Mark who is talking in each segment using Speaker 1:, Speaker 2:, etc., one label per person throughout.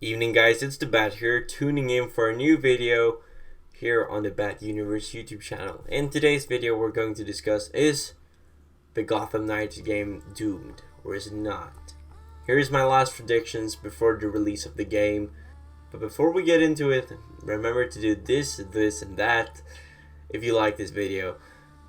Speaker 1: Evening guys, it's the Bat here, tuning in for a new video here on the Bat Universe YouTube channel. In today's video we're going to discuss, is the Gotham Knights game doomed or is it not? Here's my last predictions before the release of the game. But before we get into it, remember to do this, and that if you like this video.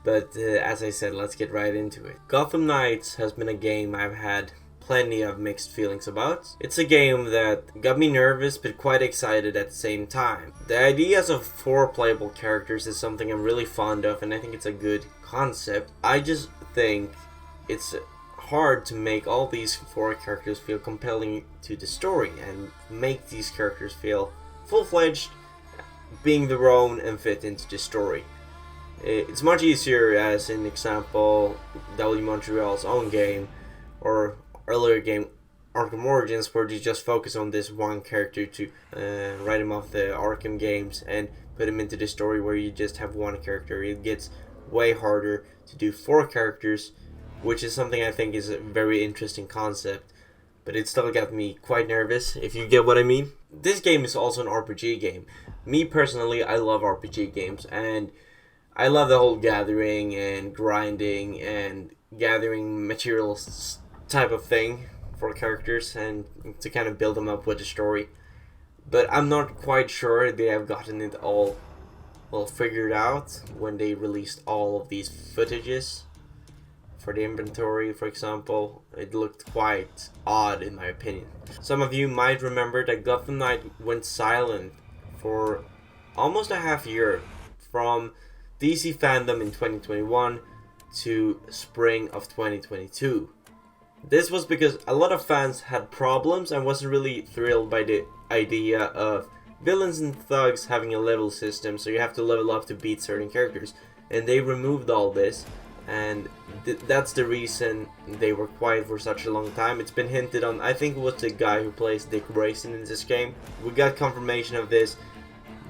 Speaker 1: But as I said, let's get right into it. Gotham Knights has been a game I've had plenty of mixed feelings about. It's a game that got me nervous but quite excited at the same time. The ideas of 4 playable characters is something I'm really fond of, and I think it's a good concept. I just think it's hard to make all these 4 characters feel compelling to the story and make these characters feel full-fledged, being their own and fit into the story. It's much easier, as in example W Montreal's own game or earlier game Arkham Origins, where you just focus on this one character to write him off the Arkham games and put him into the story where you just have one character. It gets way harder to do 4 characters, which is something I think is a very interesting concept, but it still got me quite nervous, if you get what I mean. This game is also an RPG game. Me personally, I love RPG games, and I love the whole gathering and grinding and gathering materials type of thing for characters and to kind of build them up with the story. But I'm not quite sure they have gotten it all well figured out when they released all of these footages for the inventory, for example. It looked quite odd in my opinion. Some of you might remember that Gotham Knight went silent for almost a half year, from DC fandom in 2021 to spring of 2022. This was because a lot of fans had problems and wasn't really thrilled by the idea of villains and thugs having a level system, so you have to level up to beat certain characters. And they removed all this, and that's the reason they were quiet for such a long time. It's been hinted on, I think it was the guy who plays Dick Grayson in this game. We got confirmation of this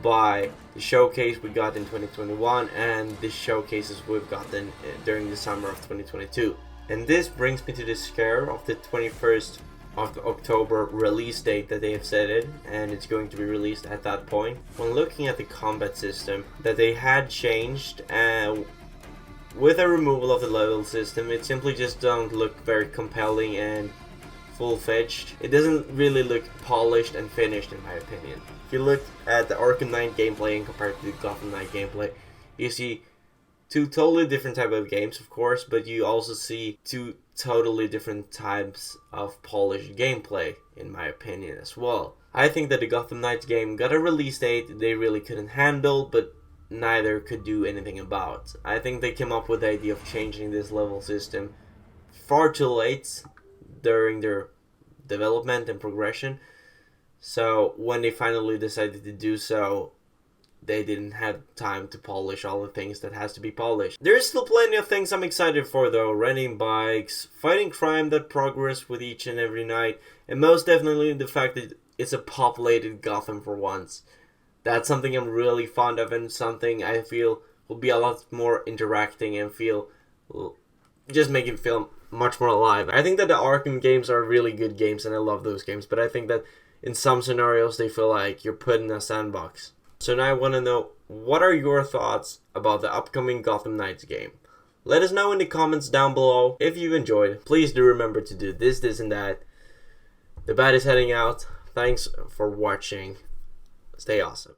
Speaker 1: by the showcase we got in 2021 and the showcases we've gotten during the summer of 2022. And this brings me to the scare of the 21st of October release date that they have set it, and it's going to be released at that point. When looking at the combat system that they had changed, with a removal of the level system, it simply just don't look very compelling and full-fledged. It doesn't really look polished and finished in my opinion. If you look at the Arkham Knight gameplay and compare it to the Gotham Knight gameplay, you see 2 totally different type of games, of course, but you also see 2 totally different types of polished gameplay, in my opinion, as well. I think that the Gotham Knights game got a release date they really couldn't handle, but neither could do anything about. I think they came up with the idea of changing this level system far too late during their development and progression. So when they finally decided to do so, they didn't have time to polish all the things that has to be polished. There's still plenty of things I'm excited for though. Renting bikes, fighting crime that progress with each and every night, and most definitely the fact that it's a populated Gotham for once. That's something I'm really fond of, and something I feel will be a lot more interacting and just make it feel much more alive. I think that the Arkham games are really good games and I love those games, but I think that in some scenarios they feel like you're put in a sandbox. So now I want to know, what are your thoughts about the upcoming Gotham Knights game? Let us know in the comments down below. If you've enjoyed, please do remember to do this, and that. The Bat is heading out. Thanks for watching. Stay awesome.